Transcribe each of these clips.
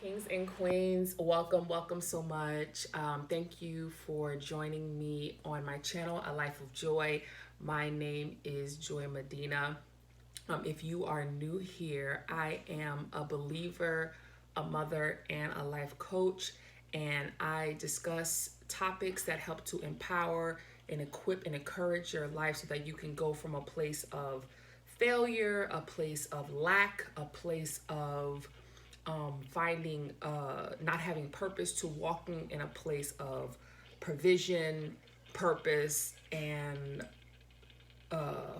Kings and queens, welcome so much. Thank you for joining me on my channel, A Life of Joy. My name is Joy Medina. If you are new here, I am a believer, a mother, and a life coach, and I discuss topics that help to empower and equip and encourage your life so that you can go from a place of failure, a place of lack, a place of finding not having purpose to walking in a place of provision, purpose, and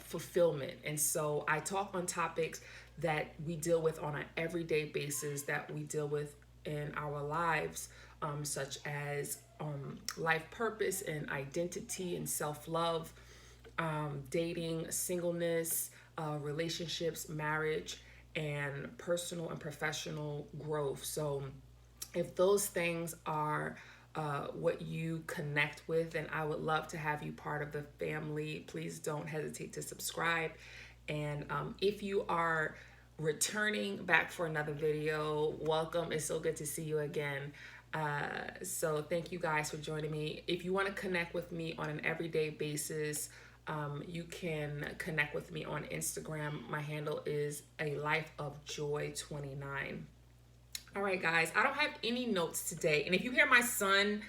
fulfillment. And so I talk on topics that we deal with on an everyday basis, that we deal with in our lives, such as life purpose and identity and self love, dating, singleness, relationships, marriage, and personal and professional growth. So, if those things are what you connect with, and I would love to have you part of the family, please don't hesitate to subscribe. And if you are returning back for another video, welcome. It's so good to see you again. So thank you guys for joining me. If you want to connect with me on an everyday basis, you can connect with me on Instagram. My handle is A Life of Joy 29. All right, guys, I don't have any notes today. And if you hear my son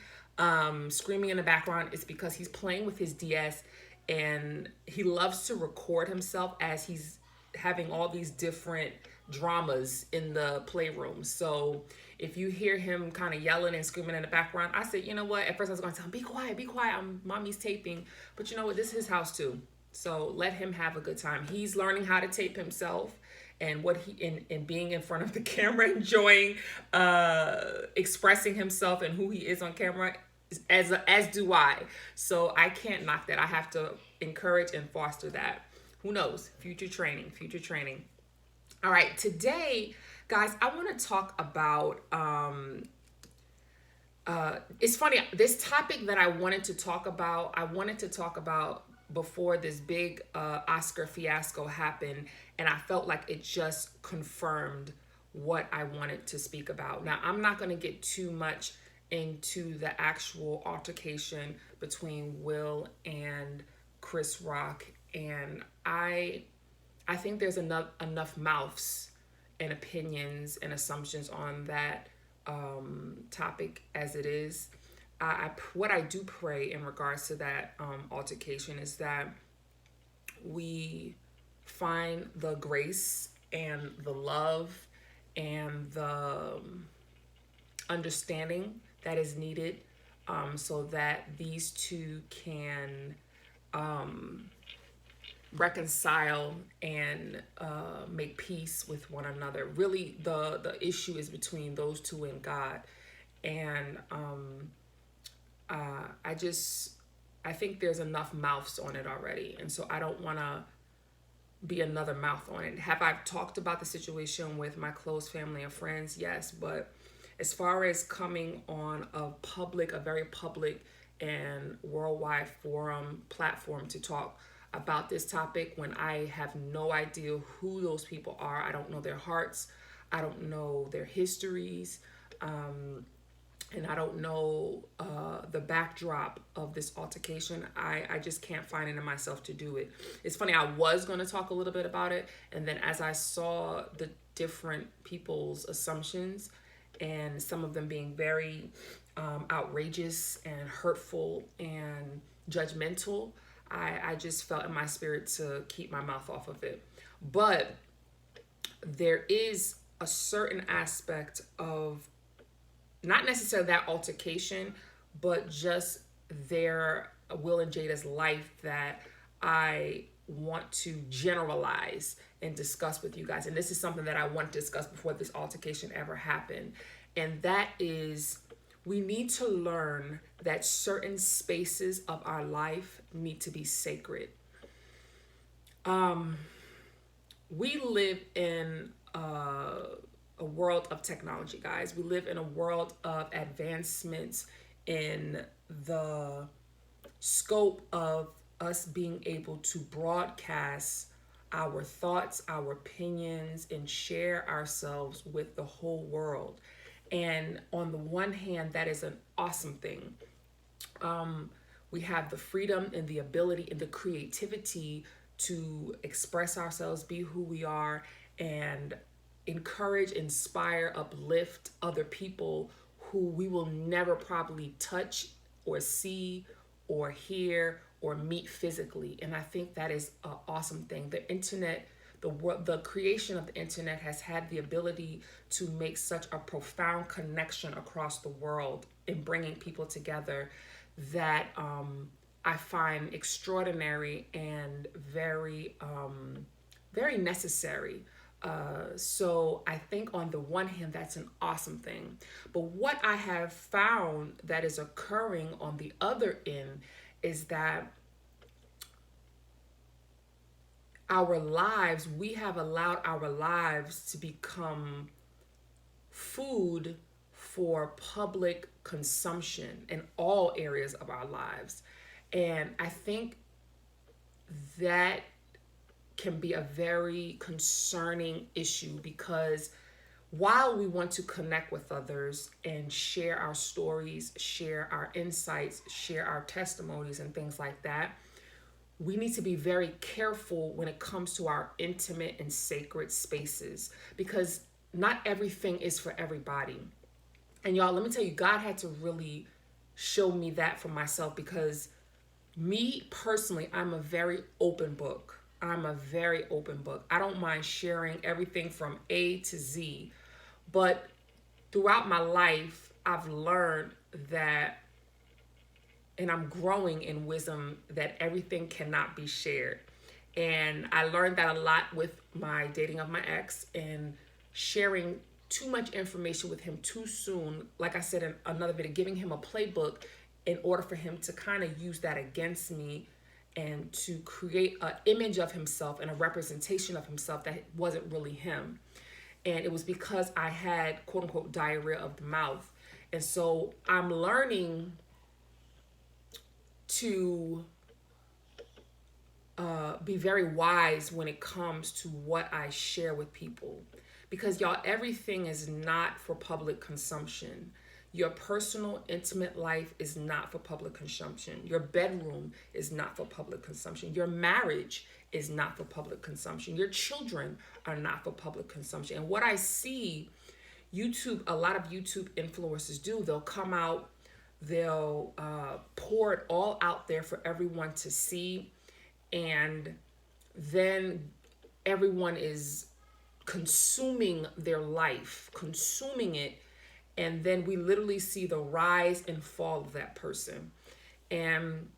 screaming in the background, it's because he's playing with his DS and he loves to record himself as he's having all these different dramas in the playroom. So if you hear him kind of yelling and screaming in the background, I said, you know what? At first I was going to tell him, be quiet, be quiet. Mommy's taping. But you know what? This is his house too. So let him have a good time. He's learning how to tape himself, and what he in being in front of the camera, enjoying expressing himself and who he is on camera, as do I. So I can't knock that. I have to encourage and foster that. Who knows? Future training, future training. All right, today, guys, I want to talk about it's funny, this topic that I wanted to talk about, before this big Oscar fiasco happened, and I felt like it just confirmed what I wanted to speak about. Now, I'm not going to get too much into the actual altercation between Will and Chris Rock, and I think there's enough mouths and opinions and assumptions on that topic as it is. What I do pray in regards to that altercation is that we find the grace and the love and the understanding that is needed, so that these two can reconcile and make peace with one another. Really, the issue is between those two and God. And I think there's enough mouths on it already, and so I don't want to be another mouth on it. Have I talked about the situation with my close family and friends? Yes, but as far as coming on a very public and worldwide forum platform to talk about this topic, when I have no idea who those people are, I don't know their hearts, I don't know their histories, and I don't know the backdrop of this altercation, I just can't find it in myself to do it. It's funny, I was going to talk a little bit about it, and then as I saw the different people's assumptions, and some of them being very outrageous and hurtful and judgmental, I just felt in my spirit to keep my mouth off of it. But there is a certain aspect of not necessarily that altercation, but just their Will and Jada's life that I want to generalize and discuss with you guys. And this is something that I want to discuss before this altercation ever happened. And that is, we need to learn that certain spaces of our life need to be sacred. We live in a world of technology, guys. We live in a world of advancements in the scope of us being able to broadcast our thoughts, our opinions, and share ourselves with the whole world. And on the one hand, that is an awesome thing. We have the freedom and the ability and the creativity to express ourselves, be who we are, and encourage, inspire, uplift other people who we will never probably touch or see or hear or meet physically. And I think that is an awesome thing. The internet, the creation of the internet has had the ability to make such a profound connection across the world in bringing people together that I find extraordinary and very necessary. So I think on the one hand, that's an awesome thing. But what I have found that is occurring on the other end is that we have allowed our lives to become food for public consumption in all areas of our lives. And I think that can be a very concerning issue because while we want to connect with others and share our stories, share our insights, share our testimonies, and things like that, we need to be very careful when it comes to our intimate and sacred spaces because not everything is for everybody. And y'all, let me tell you, God had to really show me that for myself because me personally, I'm a very open book. I'm a very open book. I don't mind sharing everything from A to Z. But throughout my life, I've learned that, and I'm growing in wisdom, that everything cannot be shared. And I learned that a lot with my dating of my ex and sharing too much information with him too soon. Like I said in another video, giving him a playbook in order for him to kind of use that against me and to create an image of himself and a representation of himself that wasn't really him. And it was because I had quote unquote diarrhea of the mouth. And so I'm learning to be very wise when it comes to what I share with people. Because y'all, everything is not for public consumption. Your personal, intimate life is not for public consumption. Your bedroom is not for public consumption. Your marriage is not for public consumption. Your children are not for public consumption. And what I see a lot of YouTube influencers do, they'll come out, they'll pour it all out there for everyone to see. And then everyone is consuming their life, consuming it. And then we literally see the rise and fall of that person. And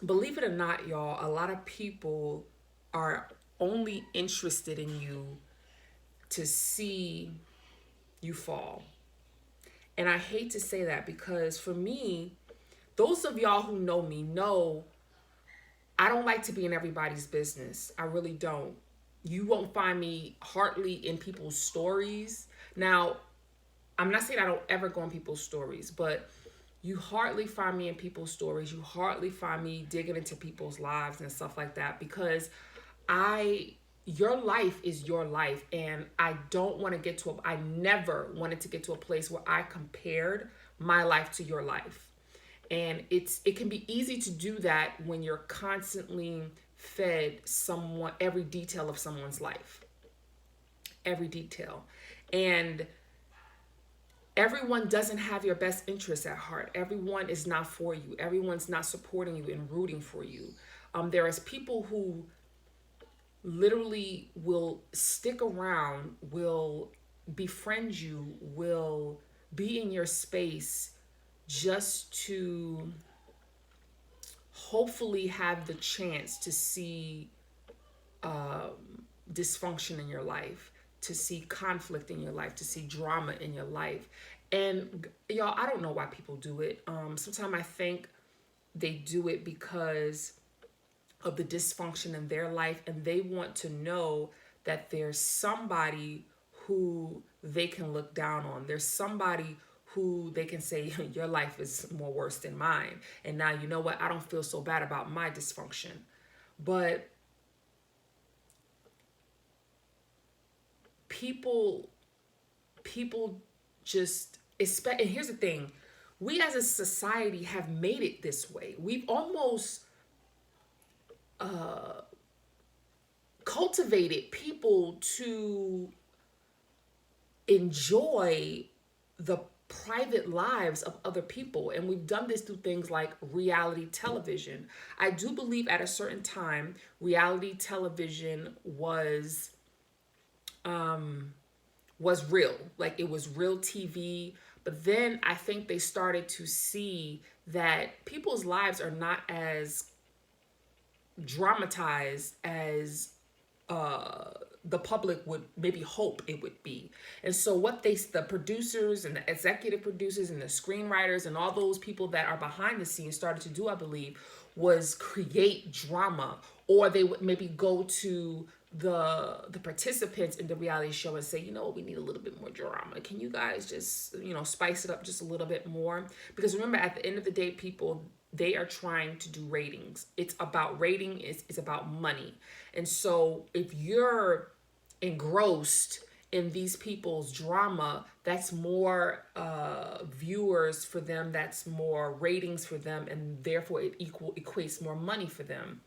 believe it or not, y'all, a lot of people are only interested in you to see you fall. And I hate to say that because for me, those of y'all who know me know I don't like to be in everybody's business. I really don't. You won't find me hardly in people's stories. Now, I'm not saying I don't ever go on people's stories, but you hardly find me in people's stories. You hardly find me digging into people's lives and stuff like that because your life is your life. And I never wanted to get to a place where I compared my life to your life. And it can be easy to do that when you're constantly fed every detail of someone's life, every detail. And everyone doesn't have your best interests at heart. Everyone is not for you. Everyone's not supporting you and rooting for you. There is people who literally will stick around, will befriend you, will be in your space just to hopefully have the chance to see dysfunction in your life, to see conflict in your life, to see drama in your life. And y'all, I don't know why people do it. Sometimes I think they do it because of the dysfunction in their life and they want to know that there's somebody who they can look down on. There's somebody who they can say, your life is more worse than mine. And now, you know what? I don't feel so bad about my dysfunction. But people just And here's the thing, we as a society have made it this way. We've almost cultivated people to enjoy the private lives of other people. And we've done this through things like reality television. I do believe at a certain time, reality television was real. Like, it was real TV. But then I think they started to see that people's lives are not as dramatized as the public would maybe hope it would be. And so what the producers and the executive producers and the screenwriters and all those people that are behind the scenes started to do, I believe, was create drama. Or they would maybe go to the participants in the reality show and say, you know what, we need a little bit more drama. Can you guys just, spice it up just a little bit more? Because remember, at the end of the day, people, they are trying to do ratings. It's about rating, it's about money. And so if you're engrossed in these people's drama, that's more viewers for them, that's more ratings for them, and therefore it equates more money for them.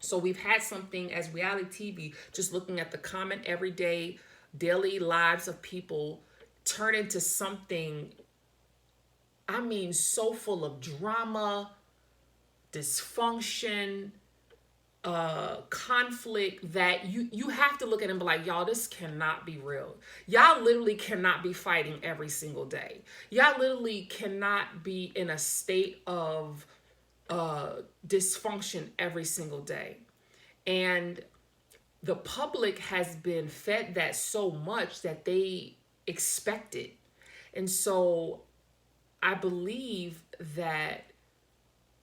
So we've had something as reality TV, just looking at the common everyday daily lives of people, turn into something, I mean, so full of drama, dysfunction, conflict, that you have to look at it and be like, y'all, this cannot be real. Y'all literally cannot be fighting every single day. Y'all literally cannot be in a state of dysfunction every single day. And the public has been fed that so much that they expect it. And so I believe that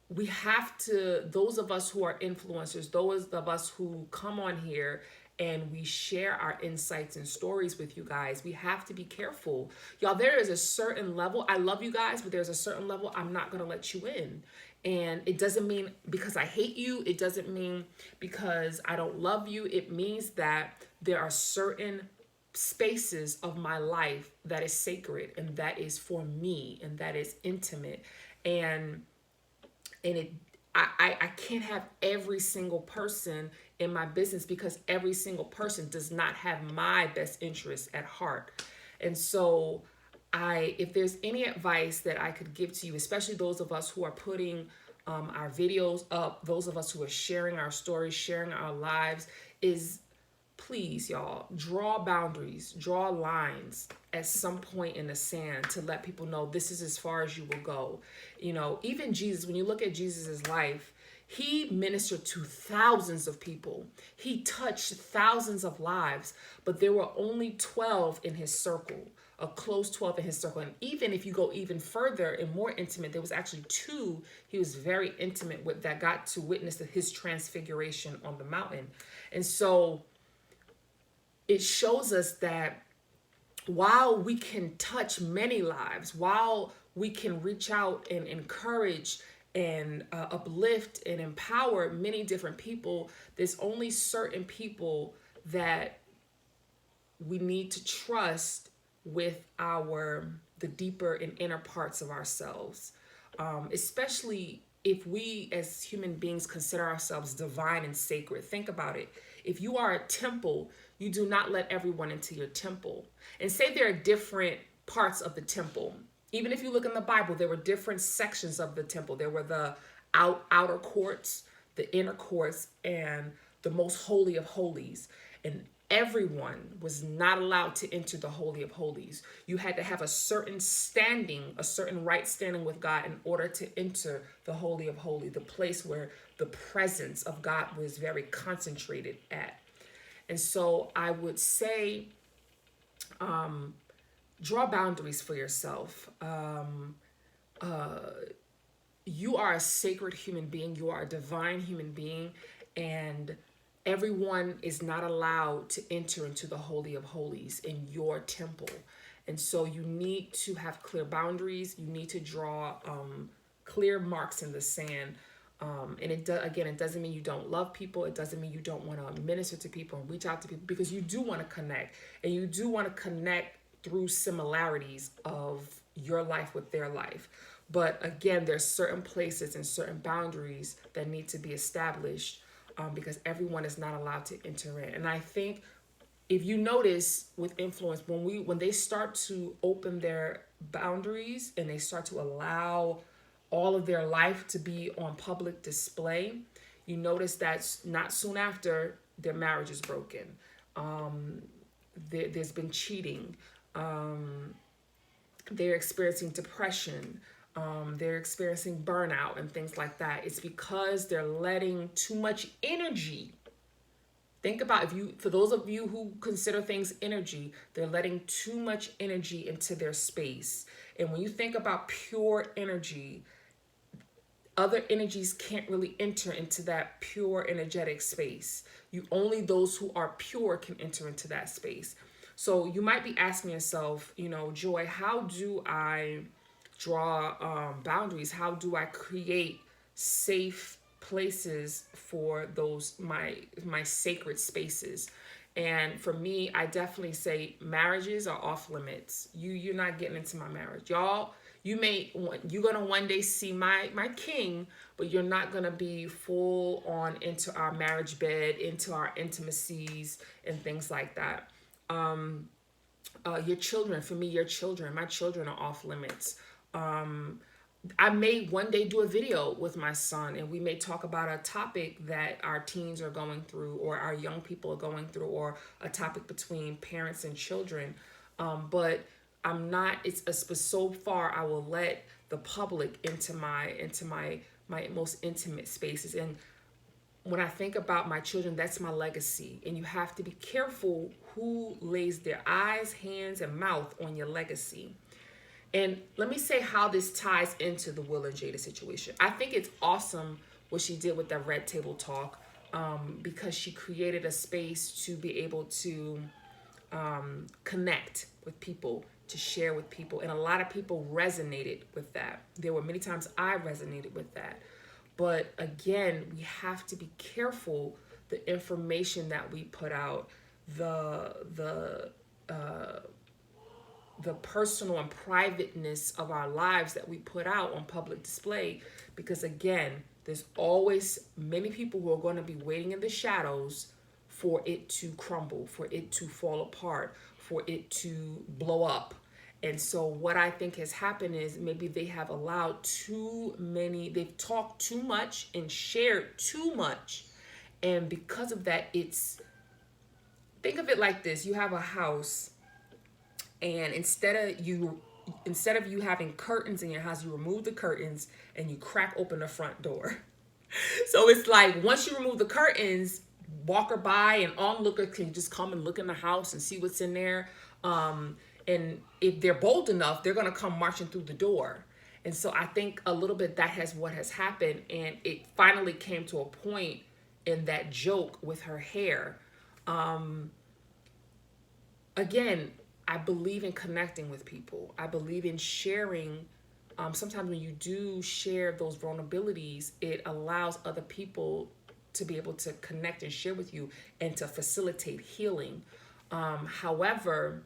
we have to, those of us who are influencers, those of us who come on here and we share our insights and stories with you guys, we have to be careful. Y'all, there is a certain level. I love you guys, but there's a certain level I'm not going to let you in. And it doesn't mean because I hate you. It doesn't mean because I don't love you. It means that there are certain spaces of my life that is sacred and that is for me and that is intimate. And I can't have every single person in my business because every single person does not have my best interests at heart. And so if there's any advice that I could give to you, especially those of us who are putting our videos up, those of us who are sharing our stories, sharing our lives, is please, y'all, draw boundaries, draw lines at some point in the sand to let people know this is as far as you will go. Even Jesus, when you look at Jesus's life, he ministered to thousands of people. He touched thousands of lives, but there were only 12 in his circle, a close 12 in his circle. And even if you go even further and more intimate, there was actually 2 he was very intimate with that got to witness his transfiguration on the mountain. And so it shows us that while we can touch many lives, while we can reach out and encourage and uplift and empower many different people, there's only certain people that we need to trust with the deeper and inner parts of ourselves, especially if we as human beings consider ourselves divine and sacred. Think about it. If you are a temple, you do not let everyone into your temple. And say there are different parts of the temple. Even if you look in the Bible, there were different sections of the temple. There were the outer courts, the inner courts, and the most holy of holies. And everyone was not allowed to enter the Holy of Holies. You had to have a certain standing, a certain right standing with God in order to enter the Holy of Holies, the place where the presence of God was very concentrated at. And so I would say, draw boundaries for yourself. You are a sacred human being. You are a divine human being. And everyone is not allowed to enter into the Holy of Holies in your temple. And so you need to have clear boundaries. You need to draw clear marks in the sand. And it doesn't mean you don't love people. It doesn't mean you don't want to minister to people and reach out to people, because you do want to connect, and you do want to connect through similarities of your life with their life. But again, there's certain places and certain boundaries that need to be established, because everyone is not allowed to enter in. And I think if you notice with influence, when they start to open their boundaries and they start to allow all of their life to be on public display, you notice that not soon after their marriage is broken. There's been cheating. They're experiencing depression. They're experiencing burnout and things like that. It's because they're letting too much energy. Think about, if you, for those of you who consider things energy, they're letting too much energy into their space. And when you think about pure energy, other energies can't really enter into that pure energetic space. Only those who are pure can enter into that space. So you might be asking yourself, Joy, how do I draw boundaries? How do I create safe places for those my sacred spaces? And for me, I definitely say marriages are off limits. You're not getting into my marriage, y'all. You're gonna one day see my king, but you're not gonna be full on into our marriage bed, into our intimacies and things like that. Your children, for me, my children are off limits. I may one day do a video with my son, and we may talk about a topic that our teens are going through, or our young people are going through, or a topic between parents and children. But I'm not. So far I will let the public into my most intimate spaces. And when I think about my children, that's my legacy. And you have to be careful who lays their eyes, hands, and mouth on your legacy. And let me say how this ties into the Will and Jada situation. I think it's awesome what she did with the Red Table Talk, because she created a space to be able to connect with people, to share with people. And a lot of people resonated with that. There were many times I resonated with that. But again, we have to be careful the information that we put out, the personal and privateness of our lives that we put out on public display, because again, there's always many people who are going to be waiting in the shadows for it to crumble, for it to fall apart, for it to blow up. And so what I think has happened is maybe they have allowed they've talked too much and shared too much. And because of that, think of it like this. You have a house, and instead of you having curtains in your house, you remove the curtains and you crack open the front door. So it's like, once you remove the curtains, walker by and onlooker can just come and look in the house and see what's in there. And if they're bold enough, they're going to come marching through the door. And so I think a little bit what has happened. And it finally came to a point in that joke with her hair. Again, I believe in connecting with people. I believe in sharing. Sometimes when you do share those vulnerabilities, it allows other people to be able to connect and share with you and to facilitate healing. However,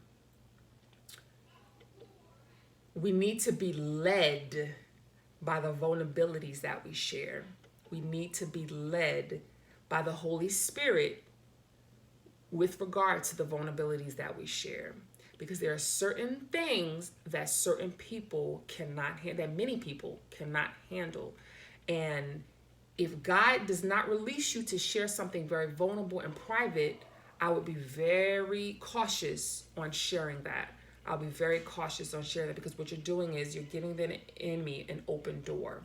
we need to be led by the vulnerabilities that we share. We need to be led by the Holy Spirit with regard to the vulnerabilities that we share. Because there are certain things that certain people cannot handle, that many people cannot handle. And if God does not release you to share something very vulnerable and private, I would be very cautious on sharing that. I'll be very cautious on sharing that, because what you're doing is you're giving the enemy an open door.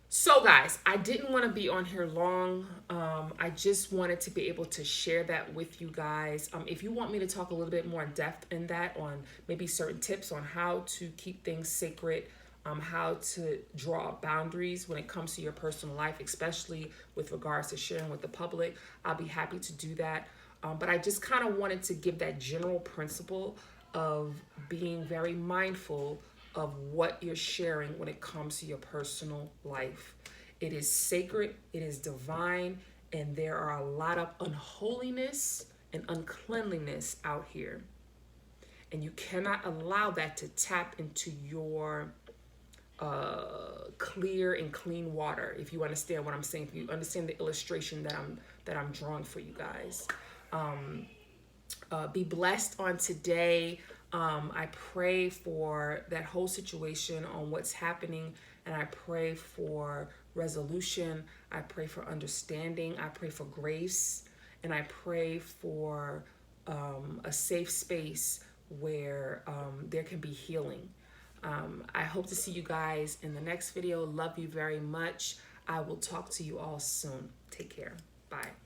So guys, I didn't want to be on here long. I just wanted to be able to share that with you guys. If you want me to talk a little bit more in depth in that, on maybe certain tips on how to keep things sacred, how to draw boundaries when it comes to your personal life, especially with regards to sharing with the public, I'll be happy to do that. But I just kind of wanted to give that general principle of being very mindful of what you're sharing when it comes to your personal life. It is sacred, it is divine, and there are a lot of unholiness and uncleanliness out here. And you cannot allow that to tap into your clear and clean water. If you understand what I'm saying, if you understand the illustration that I'm drawing for you guys. Be blessed on today. I pray for that whole situation on what's happening, and I pray for resolution. I pray for understanding. I pray for grace, and I pray for a safe space where there can be healing. I hope to see you guys in the next video. Love you very much. I will talk to you all soon. Take care. Bye.